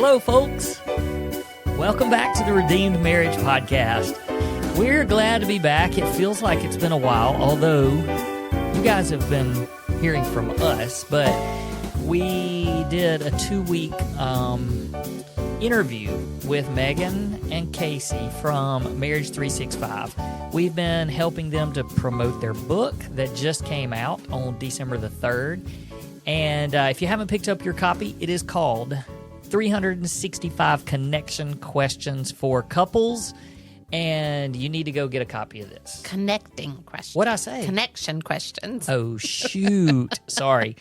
Hello, folks. Welcome back to the Redeemed Marriage Podcast. We're glad to be back. It feels like it's been a while, although you guys have been hearing from us, but we did a 2-week interview with Megan and Casey from Marriage 365. We've been helping them to promote their book that just came out on December the 3rd. And if you haven't picked up your copy, it is called 365 Connection Questions for Couples. And you need to go get a copy of this. Connecting questions. What'd I say? Connection questions. Oh, shoot. Sorry.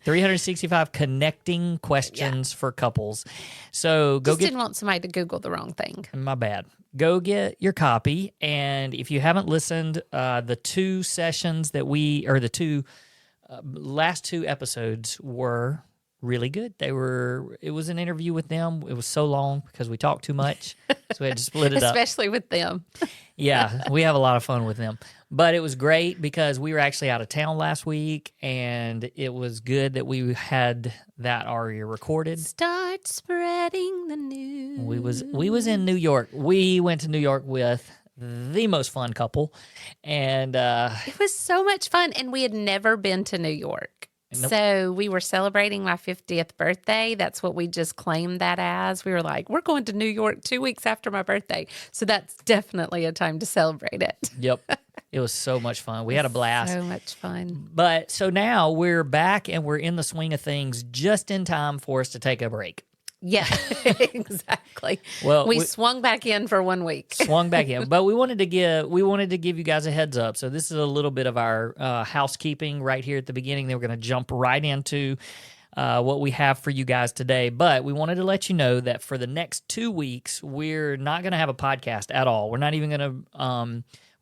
365 Connecting Questions for Couples. So go didn't want somebody to Google the wrong thing. My bad. Go get your copy. And if you haven't listened, the two sessions that last two episodes were really good. It was an interview with them. It was so long because we talked too much, so we had to split it up. Especially with them. Yeah, we have a lot of fun with them. But it was great because we were actually out of town last week, and it was good that we had that already recorded. Start spreading the news. We was in New York. We went to New York with the most fun couple, and it was so much fun, and we had never been to New York. Nope. So we were celebrating my 50th birthday. That's what we just claimed that as. We were like, we're going to New York 2 weeks after my birthday. So that's definitely a time to celebrate it. Yep. It was so much fun. We had a blast. So much fun. But so now we're back and we're in the swing of things just in time for us to take a break. Yeah, exactly. Well, we swung back in for 1 week. Swung back in, but we wanted to give you guys a heads up. So this is a little bit of our housekeeping right here at the beginning. Then we're going to jump right into what we have for you guys today. But we wanted to let you know that for the next 2 weeks, we're not going to have a podcast at all. We're not even going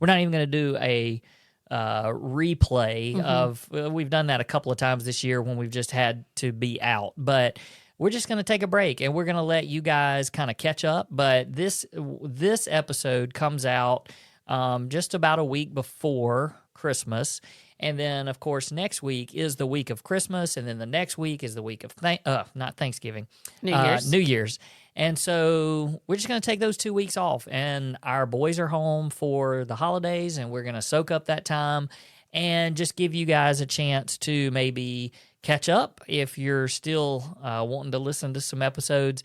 to do a replay of. We've done that a couple of times this year when we've just had to be out, but we're just going to take a break, and we're going to let you guys kind of catch up. But this episode comes out just about a week before Christmas. And then, of course, next week is the week of Christmas, and then the next week is the week of not Thanksgiving. New Year's. New Year's. And so we're just going to take those 2 weeks off, and our boys are home for the holidays, and we're going to soak up that time and just give you guys a chance to maybe catch up if you're still wanting to listen to some episodes.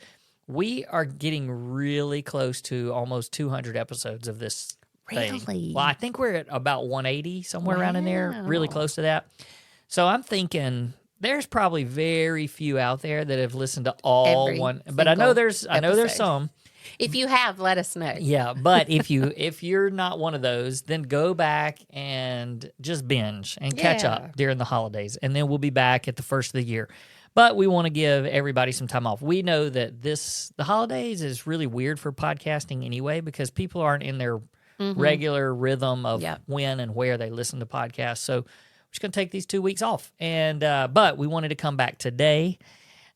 We are getting really close to almost 200 episodes of this thing. Really? Well, I think we're at about 180, somewhere around in there, really close to that. So I'm thinking there's probably very few out there that have listened to all one, but I know there's some. If you have, let us know. Yeah, but if you're not one of those, then go back and just binge and catch up during the holidays, and then we'll be back at the first of the year. But we want to give everybody some time off. We know that the holidays is really weird for podcasting anyway because people aren't in their regular rhythm of when and where they listen to podcasts. So we're just going to take these 2 weeks off, and but we wanted to come back today.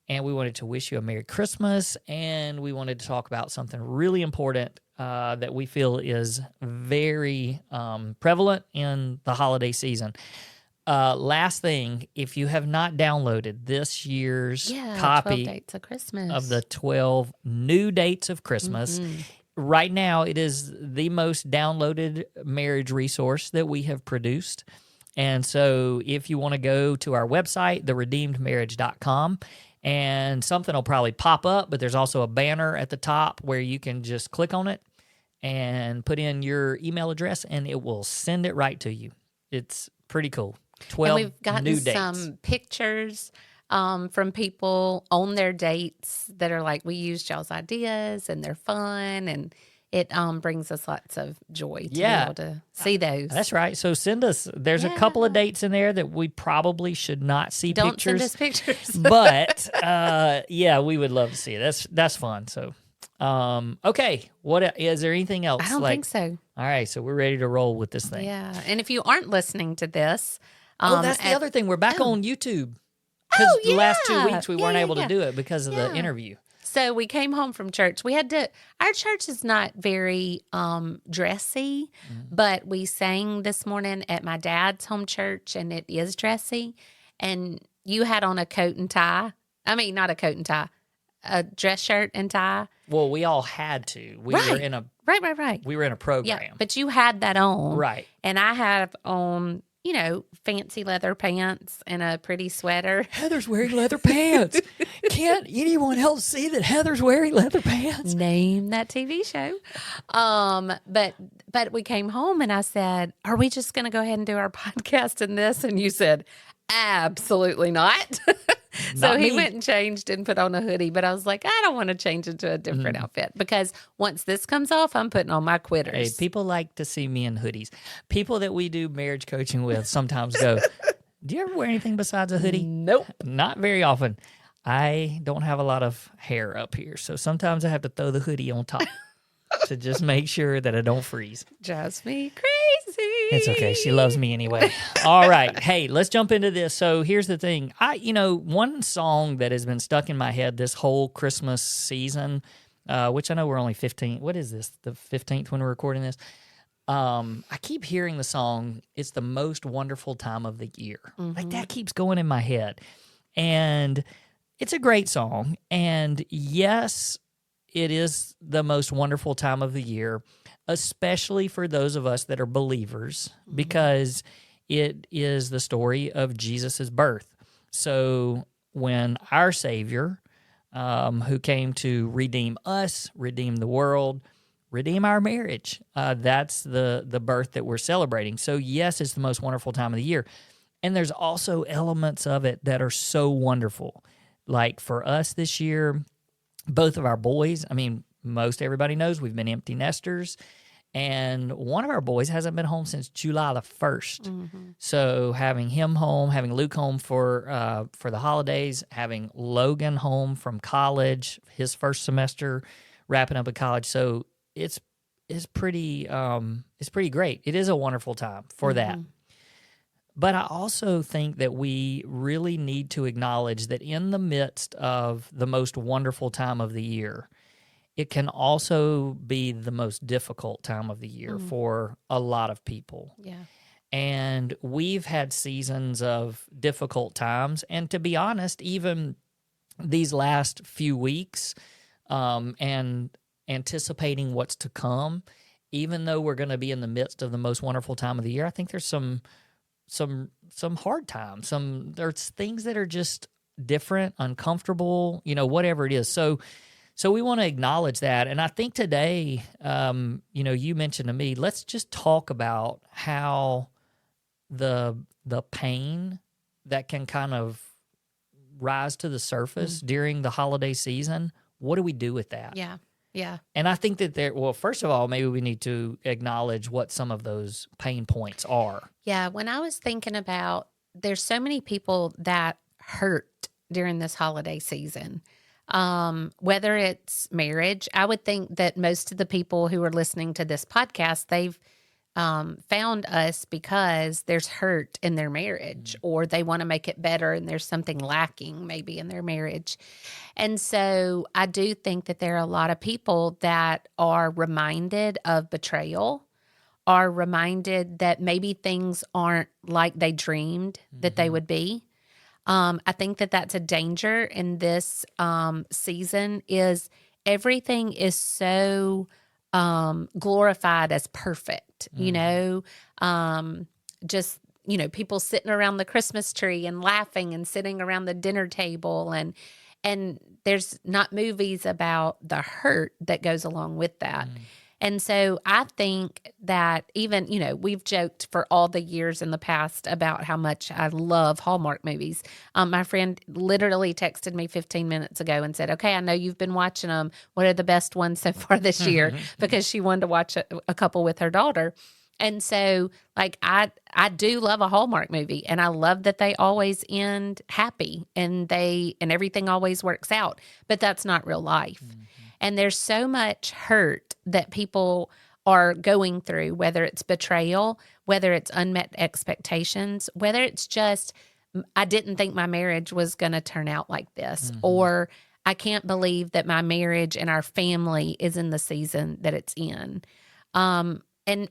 And we wanted to wish you a Merry Christmas, and we wanted to talk about something really important that we feel is very prevalent in the holiday season. Last thing, if you have not downloaded this year's copy 12 dates of Christmas of the 12 new dates of Christmas, right now it is the most downloaded marriage resource that we have produced. And so if you want to go to our website, theredeemedmarriage.com, and something will probably pop up, but there's also a banner at the top where you can just click on it and put in your email address, and it will send it right to you. It's pretty cool. 12 and we've gotten new dates. Some pictures from people on their dates that are like, we used y'all's ideas, and they're fun, and it brings us lots of joy to be able to see those. That's right. So send us, there's a couple of dates in there that we probably should not see Don't pictures. send us pictures. But, we would love to see it. That's fun. So, okay. Is there anything else? I don't think so. All right. So we're ready to roll with this thing. Yeah. And if you aren't listening to this. That's the other thing. We're back on YouTube. Because the last 2 weeks we weren't able to do it because of the interview. So we came home from church. Our church is not very dressy, but we sang this morning at my dad's home church, and it is dressy. And you had on a coat and tie. I mean, not a coat and tie, a dress shirt and tie. Well, we all had to. We Right. were in a Right. we were in a program. Yeah, but you had that on. Right. And I have on, fancy leather pants and a pretty sweater. Heather's wearing leather pants. Can't anyone else see that Heather's wearing leather pants? Name that TV show. But we came home and I said, "Are we just going to go ahead and do our podcast in this?" And you said, "Absolutely not." So Not he me. went and changed and put on a hoodie. But I was like, I don't want to change into a different outfit because once this comes off, I'm putting on my quitters. Hey, people like to see me in hoodies. People that we do marriage coaching with sometimes go, "Do you ever wear anything besides a hoodie?" Nope. Not very often. I don't have a lot of hair up here, so sometimes I have to throw the hoodie on top to just make sure that I don't freeze. Drives me crazy. It's okay. She loves me anyway. All right. Hey, let's jump into this. So here's the thing. One song that has been stuck in my head this whole Christmas season, which I know we're only 15. What is this? The 15th when we're recording this? I keep hearing the song, "It's the most wonderful time of the year." Like that keeps going in my head. And it's a great song. And yes, it is the most wonderful time of the year, especially for those of us that are believers, because it is the story of Jesus' birth. So when our Savior, who came to redeem us, redeem the world, redeem our marriage, that's the birth that we're celebrating. So yes, it's the most wonderful time of the year. And there's also elements of it that are so wonderful. Like for us this year, both of our boys, most everybody knows we've been empty nesters. And one of our boys hasn't been home since July the 1st. So having him home, having Luke home for the holidays, having Logan home from college, his first semester, wrapping up at college. So it's pretty great. It is a wonderful time for that. But I also think that we really need to acknowledge that in the midst of the most wonderful time of the year, it can also be the most difficult time of the year for a lot of people. Yeah. And we've had seasons of difficult times. And to be honest, even these last few weeks and anticipating what's to come, even though we're going to be in the midst of the most wonderful time of the year, I think there's some hard times. There's things that are just different, uncomfortable, whatever it is. So we want to acknowledge that. And I think today, you mentioned to me, let's just talk about how the pain that can kind of rise to the surface during the holiday season. What do we do with that? Yeah. Yeah. And I think that first of all, maybe we need to acknowledge what some of those pain points are. Yeah. When I was thinking about, there's so many people that hurt during this holiday season. Whether it's marriage, I would think that most of the people who are listening to this podcast, they've found us because there's hurt in their marriage or they want to make it better and there's something lacking maybe in their marriage. And so I do think that there are a lot of people that are reminded of betrayal, are reminded that maybe things aren't like they dreamed that they would be. I think that that's a danger in this season is everything is so glorified as perfect, people sitting around the Christmas tree and laughing and sitting around the dinner table and there's not movies about the hurt that goes along with that. And so I think that even, we've joked for all the years in the past about how much I love Hallmark movies. My friend literally texted me 15 minutes ago and said, "Okay, I know you've been watching them. What are the best ones so far this year?" Because she wanted to watch a couple with her daughter. And so, I do love a Hallmark movie, and I love that they always end happy and everything always works out. But that's not real life. And there's so much hurt that people are going through, whether it's betrayal, whether it's unmet expectations, whether it's just, I didn't think my marriage was going to turn out like this, or I can't believe that my marriage and our family is in the season that it's in. And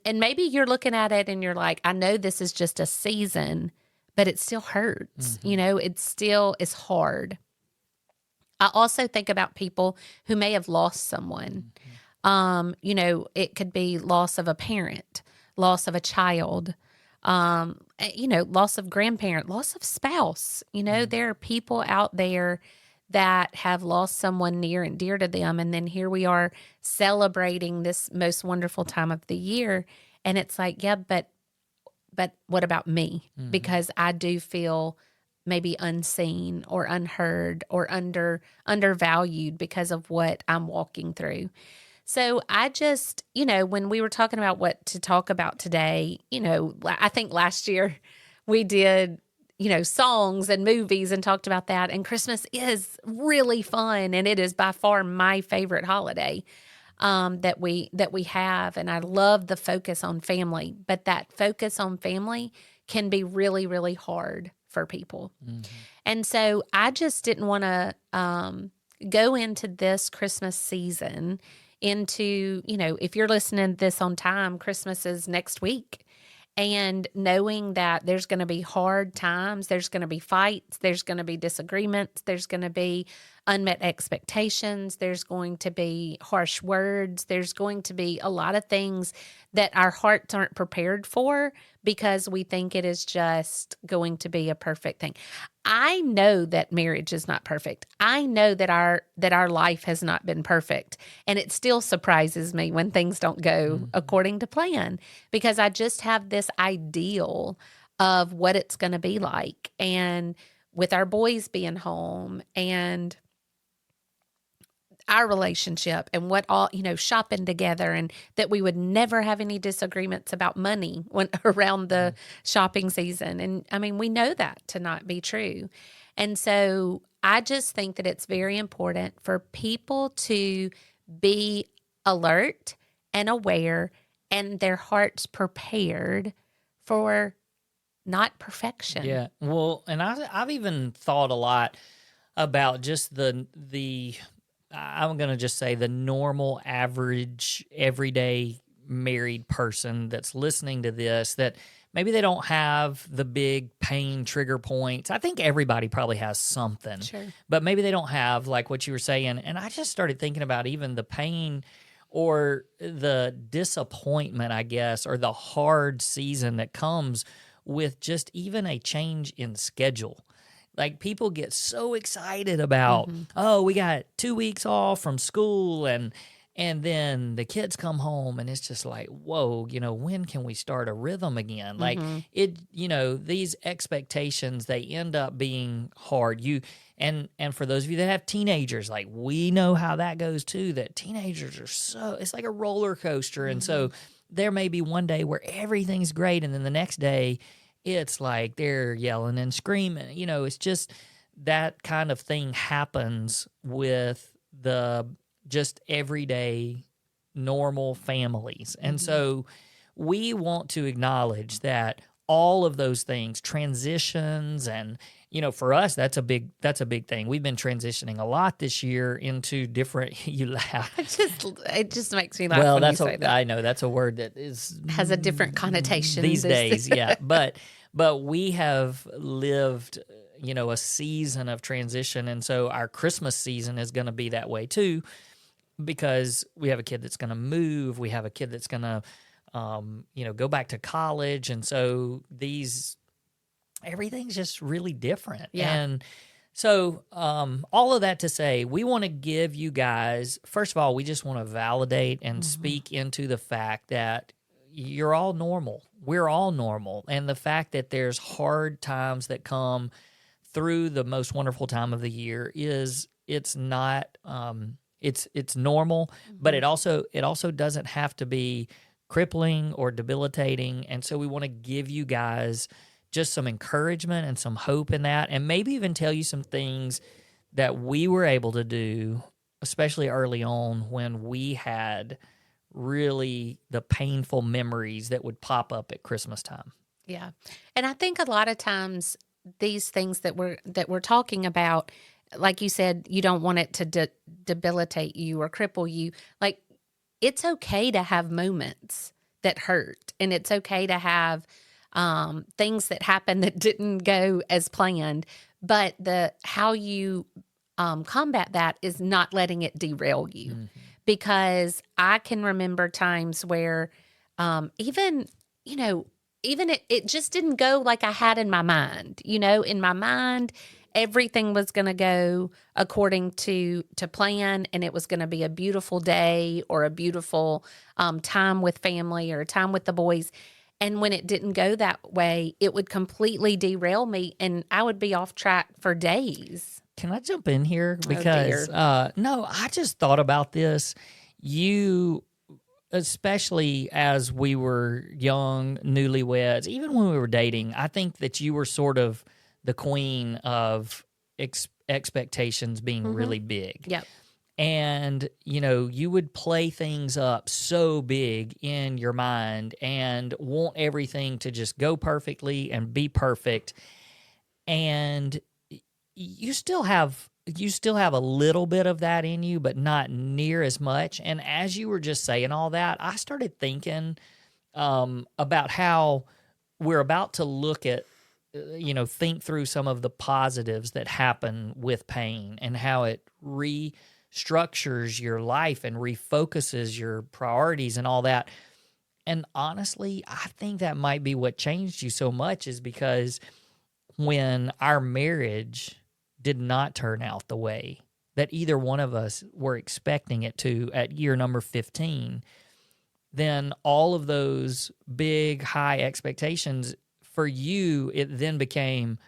maybe you're looking at it and you're like, I know this is just a season, but it still hurts. It still is hard. I also think about people who may have lost someone. It could be loss of a parent, loss of a child, loss of grandparent, loss of spouse. There are people out there that have lost someone near and dear to them. And then here we are celebrating this most wonderful time of the year. And it's like, yeah, but what about me? Because I do feel maybe unseen or unheard or undervalued because of what I'm walking through. So I just, when we were talking about what to talk about today, I think last year we did, songs and movies and talked about that. And Christmas is really fun. And it is by far my favorite holiday that we have. And I love the focus on family, but that focus on family can be really, really hard for people. And so I just didn't want to go into this Christmas season into, if you're listening to this on time, Christmas is next week. And knowing that there's going to be hard times, there's going to be fights, there's going to be disagreements, there's going to be unmet expectations, there's going to be harsh words, there's going to be a lot of things that our hearts aren't prepared for because we think it is just going to be a perfect thing. I know that marriage is not perfect. I know that our life has not been perfect, and it still surprises me when things don't go according to plan because I just have this ideal of what it's going to be like, and with our boys being home and our relationship and what all, shopping together, and that we would never have any disagreements about money when around the shopping season. And I mean, we know that to not be true. And so I just think that it's very important for people to be alert and aware and their hearts prepared for not perfection. Yeah. Well, and I've even thought a lot about just the I'm going to just say the normal, average, everyday married person that's listening to this, that maybe they don't have the big pain trigger points. I think everybody probably has something, Sure. But maybe they don't have like what you were saying. And I just started thinking about even the pain or the disappointment, I guess, or the hard season that comes with just even a change in schedule. Like people get so excited about, oh, we got 2 weeks off from school and then the kids come home and it's just like, whoa, when can we start a rhythm again? Like these expectations, they end up being hard. And for those of you that have teenagers, like we know how that goes too, that teenagers are it's like a roller coaster. And so there may be one day where everything's great and then the next day it's like they're yelling and screaming. It's just that kind of thing happens with the just everyday normal families. And so we want to acknowledge that all of those things, transitions, and for us that's a big thing. We've been transitioning a lot this year into different. You laugh. It just makes me laugh. Well, when you say that. I know that's a word that has a different connotation these days. Yeah, but we have lived, a season of transition, and so our Christmas season is going to be that way too, because we have a kid that's going to move, we have a kid that's going to, go back to college, and so everything's just really different. Yeah. And so all of that to say, we want to give you guys, first of all, we just want to validate and speak into the fact that you're all normal. We're all normal. And the fact that there's hard times that come through the most wonderful time of the year it's not it's normal, but it also doesn't have to be crippling or debilitating. And so we want to give you guys just some encouragement and some hope in that, and maybe even tell you some things that we were able to do, especially early on when we had really the painful memories that would pop up at Christmas time. Yeah. And I think a lot of times these things that we're talking about, like you said, you don't want it to debilitate you or cripple you. Like, it's okay to have moments that hurt, and it's okay to have things that happen that didn't go as planned, but how you combat that is not letting it derail you. Because I can remember times where even, even it just didn't go like I had in my mind. In my mind, everything was going to go according to plan, and it was going to be a beautiful day or a beautiful time with family or time with the boys. And when it didn't go that way, it would completely derail me, and I would be off track for days. Can I jump in here? Oh, Because, dear. no, I just thought about this. You, especially as we were young, newlyweds, even when we were dating, I think that you were sort of the queen of expectations being really big. Yep. And, you would play things up so big in your mind and want everything to just go perfectly and be perfect. And you still have a little bit of that in you, but not near as much. And as you were just saying all that, I started thinking about how we're about to look at, think through some of the positives that happen with pain and how it restructures your life and refocuses your priorities and all that. And honestly, I think that might be what changed you so much, is because when our marriage did not turn out the way that either one of us were expecting it to at year number 15, then all of those big, high expectations for you, it then became,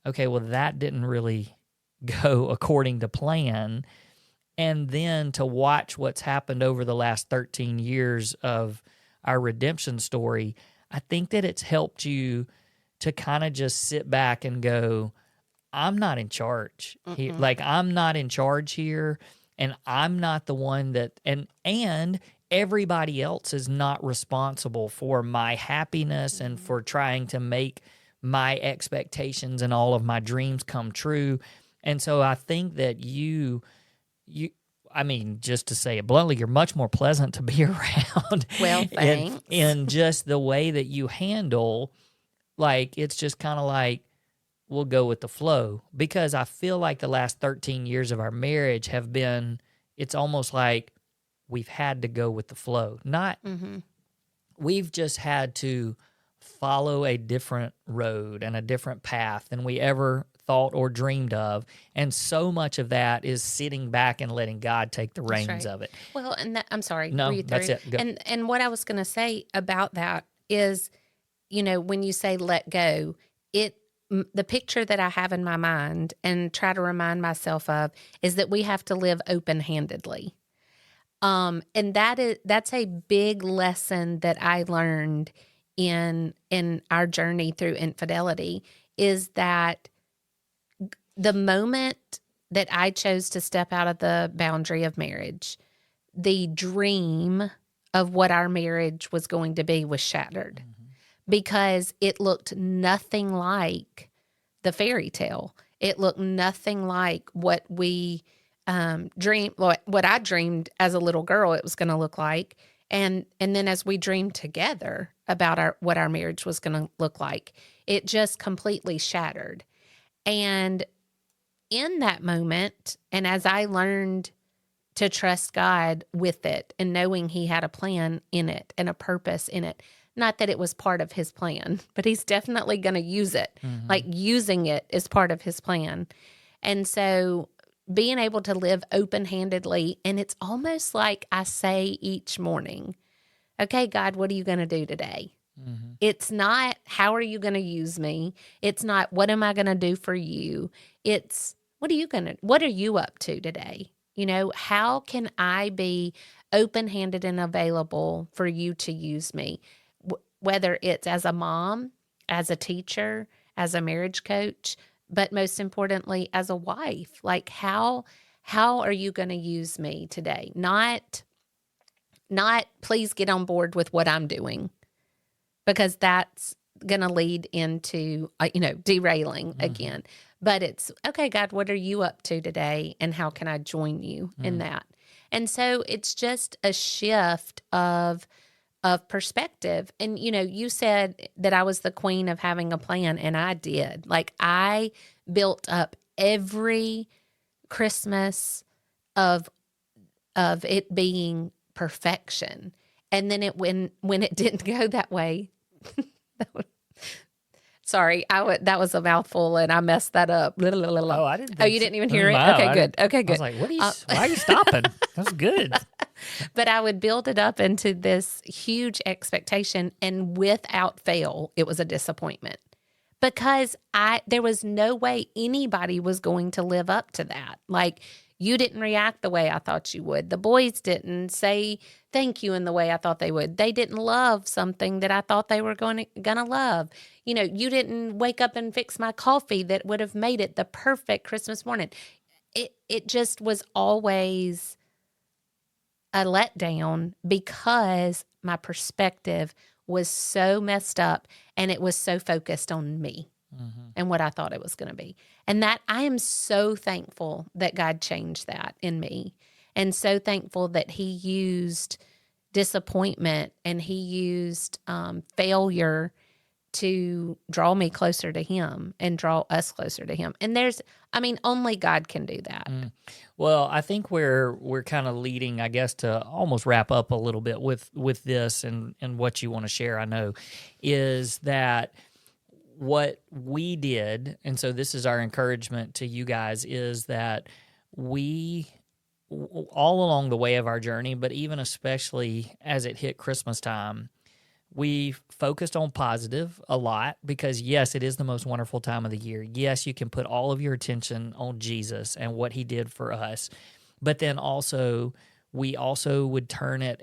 okay, well, that didn't really go according to plan. And then to watch what's happened over the last 13 years of our redemption story, I think that it's helped you to kind of just sit back and go, I'm not in charge here. Like, I'm not in charge here, and I'm not the one that, and everybody else is not responsible for my happiness and for trying to make my expectations and all of my dreams come true. And so I think that I mean, just to say it bluntly, you're much more pleasant to be around. Well, thanks. in just the way that you handle, like, it's just kind of like, we'll go with the flow. Because I feel like the last 13 years of our marriage have been, it's almost like we've had to go with the flow. Not, we've just had to follow a different road and a different path than we ever thought or dreamed of. And so much of that is sitting back and letting God take the reins of it. Well, and I'm sorry. No, that's it. Go. And what I was going to say about that is, when you say let go, the picture that I have in my mind and try to remind myself of is that we have to live open-handedly. And that's a big lesson that I learned in our journey through infidelity, is that the moment that I chose to step out of the boundary of marriage, the dream of what our marriage was going to be was shattered. Because it looked nothing like the fairy tale. It looked nothing like what we dreamed, what I dreamed as a little girl it was going to look like. And then as we dreamed together about what our marriage was going to look like, it just completely shattered. And in that moment, and as I learned to trust God with it and knowing He had a plan in it and a purpose in it, not that it was part of His plan, but He's definitely going to use it. Like, using it is part of His plan. And so being able to live open-handedly, and it's almost like I say each morning, okay, God, what are you going to do today? It's not, how are you going to use me? It's not, what am I going to do for you? It's, what are you up to today? How can I be open-handed and available for you to use me? Whether it's as a mom, as a teacher, as a marriage coach, but most importantly, as a wife. Like, how are you going to use me today? Not please get on board with what I'm doing, because that's going to lead into, derailing again. But it's, okay, God, what are you up to today? And how can I join you in that? And so it's just a shift of perspective. And, you said that I was the queen of having a plan, and I did. Like, I built up every Christmas of it being perfection. And then when it didn't go that way, sorry, that was a mouthful and I messed that up. Oh, I didn't Oh, think you so. didn't even hear it? Wow, Okay, good. Okay, I good. was like, why are you stopping? That's good. But I would build it up into this huge expectation, and without fail, it was a disappointment because there was no way anybody was going to live up to that. Like, you didn't react the way I thought you would. The boys didn't say thank you in the way I thought they would. They didn't love something that I thought they were gonna love. You know, you didn't wake up and fix my coffee that would have made it the perfect Christmas morning. It just was always a letdown because my perspective was so messed up and it was so focused on me and what I thought it was going to be. And that I am so thankful that God changed that in me, and so thankful that he used disappointment and he used failure to draw me closer to him and draw us closer to him. And only God can do that. Well, I think we're kind of leading, I guess, to almost wrap up a little bit with this and what you want to share, I know, is that what we did, and so this is our encouragement to you guys, is that we, all along the way of our journey, but even especially as it hit Christmas time, we focused on positive a lot because, yes, it is the most wonderful time of the year. Yes, you can put all of your attention on Jesus and what he did for us. But then also, we also would turn it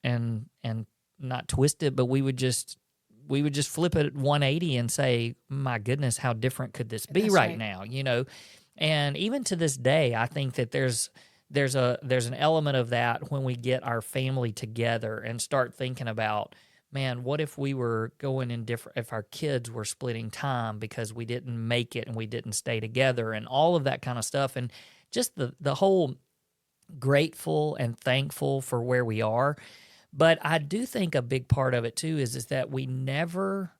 and not twist it, but we would just flip it at 180 and say, my goodness, how different could this be right now? You know, and even to this day, I think that there's an element of that when we get our family together and start thinking about, man, what if we were going in different, if our kids were splitting time because we didn't make it and we didn't stay together and all of that kind of stuff. And just the whole grateful and thankful for where we are. But I do think a big part of it too is that we never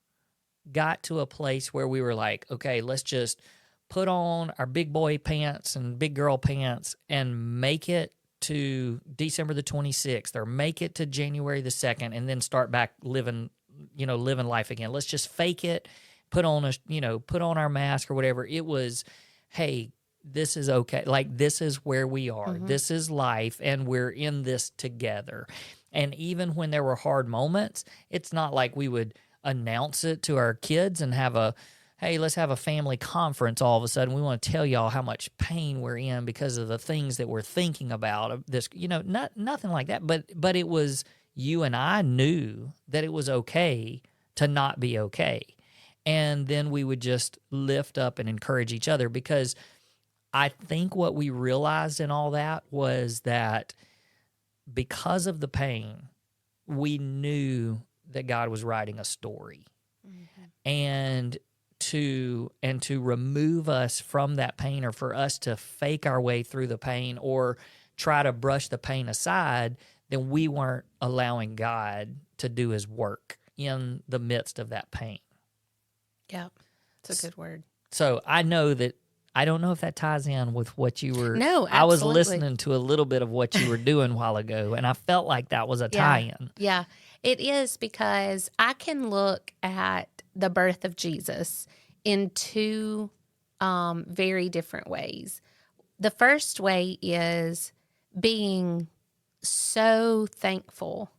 got to a place where we were like, okay, let's just put on our big boy pants and big girl pants and make it to December the 26th or make it to January the 2nd and then start back living life again. Let's just fake it, put on our mask or whatever. It was, hey, this is okay. Like, this is where we are. Mm-hmm. This is life, and we're in this together. And even when there were hard moments, it's not like we would announce it to our kids and hey, let's have a family conference all of a sudden. We want to tell y'all how much pain we're in because of the things that we're thinking about. This, nothing like that. But it was, you and I knew that it was okay to not be okay. And then we would just lift up and encourage each other, because I think what we realized in all that was that because of the pain, we knew that God was writing a story. Mm-hmm. And to remove us from that pain, or for us to fake our way through the pain or try to brush the pain aside, then we weren't allowing God to do his work in the midst of that pain. Yeah, it's a good word. So I know that, I don't know if that ties in with what you were. No, absolutely. I was listening to a little bit of what you were doing a while ago, and I felt like that was a tie-in. Yeah, it is, because I can look at the birth of Jesus in two very different ways. The first way is being so thankful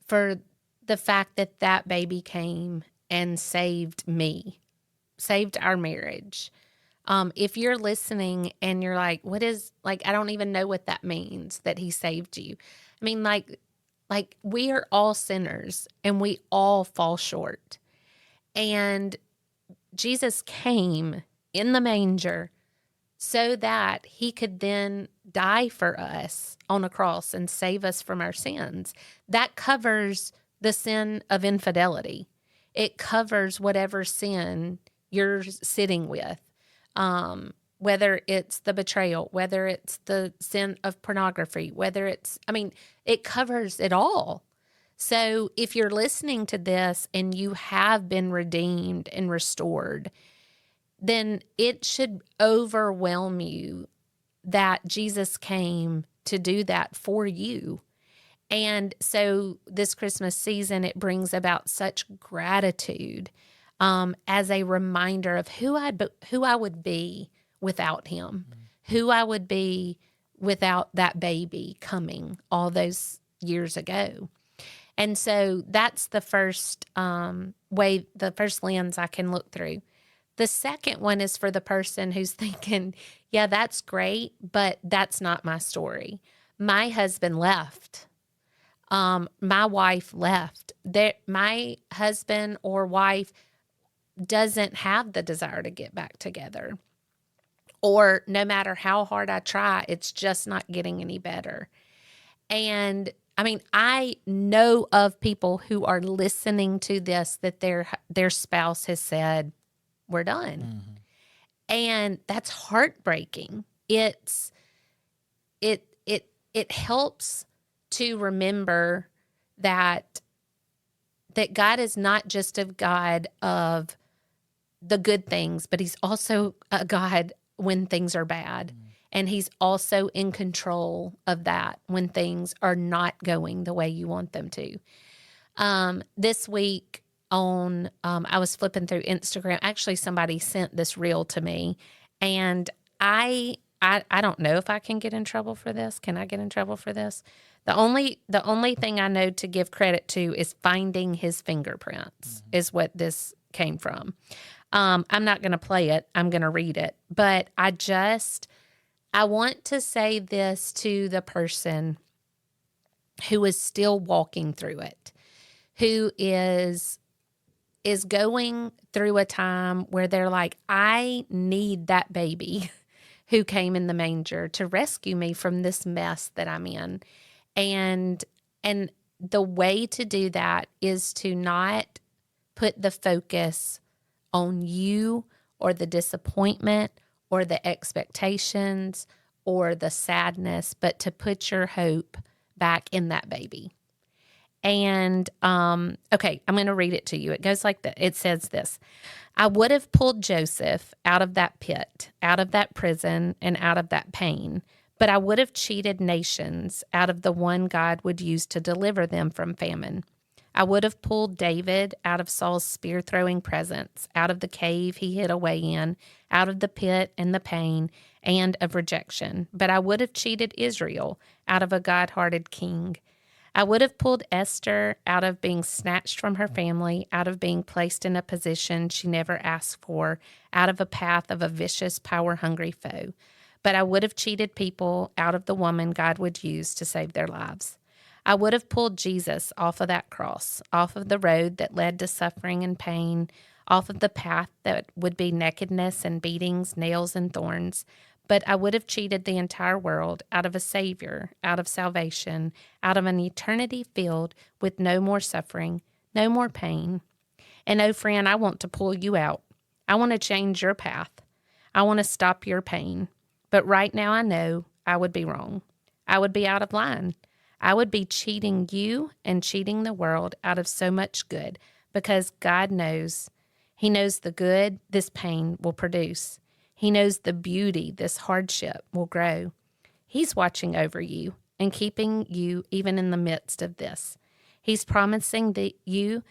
for the fact that baby came and saved me, saved our marriage. If you're listening and you're like, I don't even know what that means, that he saved you. I mean, like we are all sinners and we all fall short. And Jesus came in the manger so that he could then die for us on a cross and save us from our sins. That covers the sin of infidelity. It covers whatever sin you're sitting with. Whether it's the betrayal, whether it's the sin of pornography, it covers it all. So if you're listening to this and you have been redeemed and restored, then it should overwhelm you that Jesus came to do that for you. And so this Christmas season, it brings about such gratitude as a reminder of who I would be without him, who I would be without that baby coming all those years ago. And so that's the first the first lens I can look through. The second one is for the person who's thinking, yeah, that's great, but that's not my story. My husband left. My wife left. My husband or wife doesn't have the desire to get back together. Or no matter how hard I try, it's just not getting any better. And I mean, I know of people who are listening to this that their spouse has said, we're done. Mm-hmm. And that's heartbreaking. It helps to remember that God is not just a God of the good things, but he's also a God when things are bad. Mm. And he's also in control of that when things are not going the way you want them to. This week I was flipping through Instagram. Actually, somebody sent this reel to me, and I don't know if I can get in trouble for this. Can I get in trouble for this? The only thing I know to give credit to is finding his fingerprints, is what this came from. I'm not going to play it. I'm going to read it. But I want to say this to the person who is still walking through it, who is going through a time where they're like, I need that baby who came in the manger to rescue me from this mess that I'm in. And the way to do that is to not put the focus on you or the disappointment or the expectations or the sadness, but to put your hope back in that baby. And, okay, I'm going to read it to you. It goes like that. It says this: I would have pulled Joseph out of that pit, out of that prison, and out of that pain, but I would have cheated nations out of the one God would use to deliver them from famine. I would have pulled David out of Saul's spear-throwing presence, out of the cave he hid away in, out of the pit and the pain and of rejection. But I would have cheated Israel out of a God-hearted king. I would have pulled Esther out of being snatched from her family, out of being placed in a position she never asked for, out of a path of a vicious, power-hungry foe. But I would have cheated people out of the woman God would use to save their lives. I would have pulled Jesus off of that cross, off of the road that led to suffering and pain, off of the path that would be nakedness and beatings, nails and thorns. But I would have cheated the entire world out of a Savior, out of salvation, out of an eternity filled with no more suffering, no more pain. And oh, friend, I want to pull you out. I want to change your path. I want to stop your pain. But right now I know I would be wrong. I would be out of line. I would be cheating you and cheating the world out of so much good, because God knows. He knows the good this pain will produce. He knows the beauty this hardship will grow. He's watching over you and keeping you even in the midst of this. He's promising that you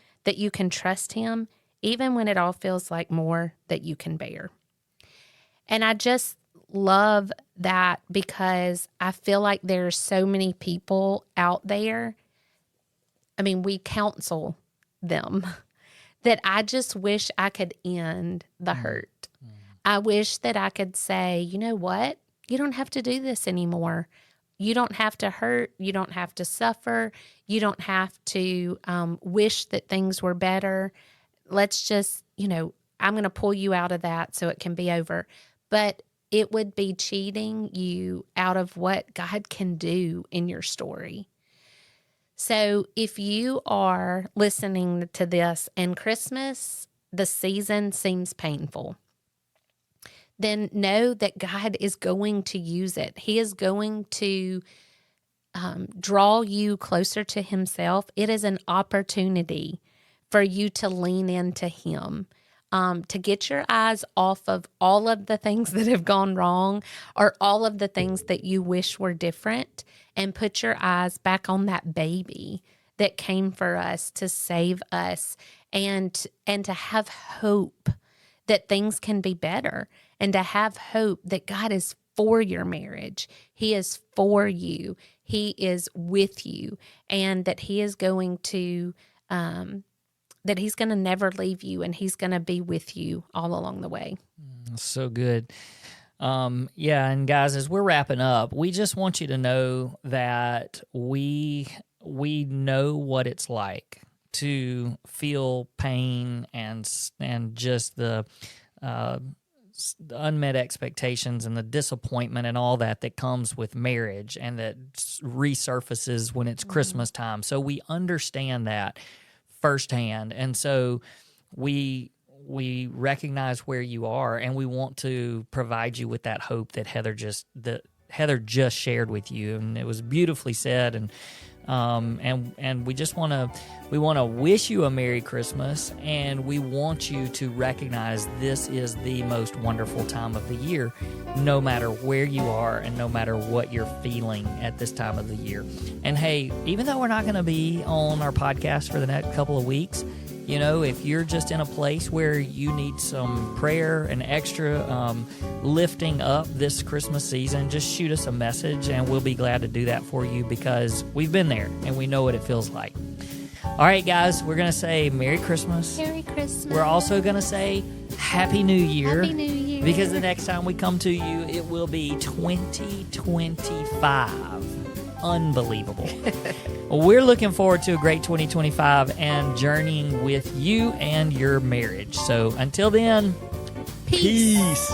can trust him even when it all feels like more that you can bear. And I just love that, because I feel like there are so many people out there. I mean, we counsel them that I just wish I could end the hurt. I wish that I could say, you know what? You don't have to do this anymore. You don't have to hurt. You don't have to suffer. You don't have to wish that things were better. Let's just, I'm going to pull you out of that so it can be over. But it would be cheating you out of what God can do in your story. So if you are listening to this and Christmas, the season seems painful, then know that God is going to use it. He is going to draw you closer to himself. It is an opportunity for you to lean into him. to get your eyes off of all of the things that have gone wrong or all of the things that you wish were different, and put your eyes back on that baby that came for us to save us, and to have hope that things can be better, and to have hope that God is for your marriage. He is for you. He is with you, and that He is going to that He's going to never leave you, and He's going to be with you all along the way. So good. Yeah, and guys, as we're wrapping up, we just want you to know that we know what it's like to feel pain and just the unmet expectations and the disappointment and all that comes with marriage, and that resurfaces when it's Christmas time. So we understand that firsthand, and so we recognize where you are, and we want to provide you with that hope that Heather just shared with you, and it was beautifully said. And we just want to wish you a Merry Christmas, and we want you to recognize this is the most wonderful time of the year, no matter where you are and no matter what you're feeling at this time of the year. And hey, even though we're not going to be on our podcast for the next couple of weeks, you know, if you're just in a place where you need some prayer and extra lifting up this Christmas season, just shoot us a message and we'll be glad to do that for you, because we've been there and we know what it feels like. All right, guys, we're going to say Merry Christmas. Merry Christmas. We're also going to say Happy New Year. Happy New Year. Because the next time we come to you, it will be 2025. Unbelievable. We're looking forward to a great 2025 and journeying with you and your marriage. So until then, peace. Peace.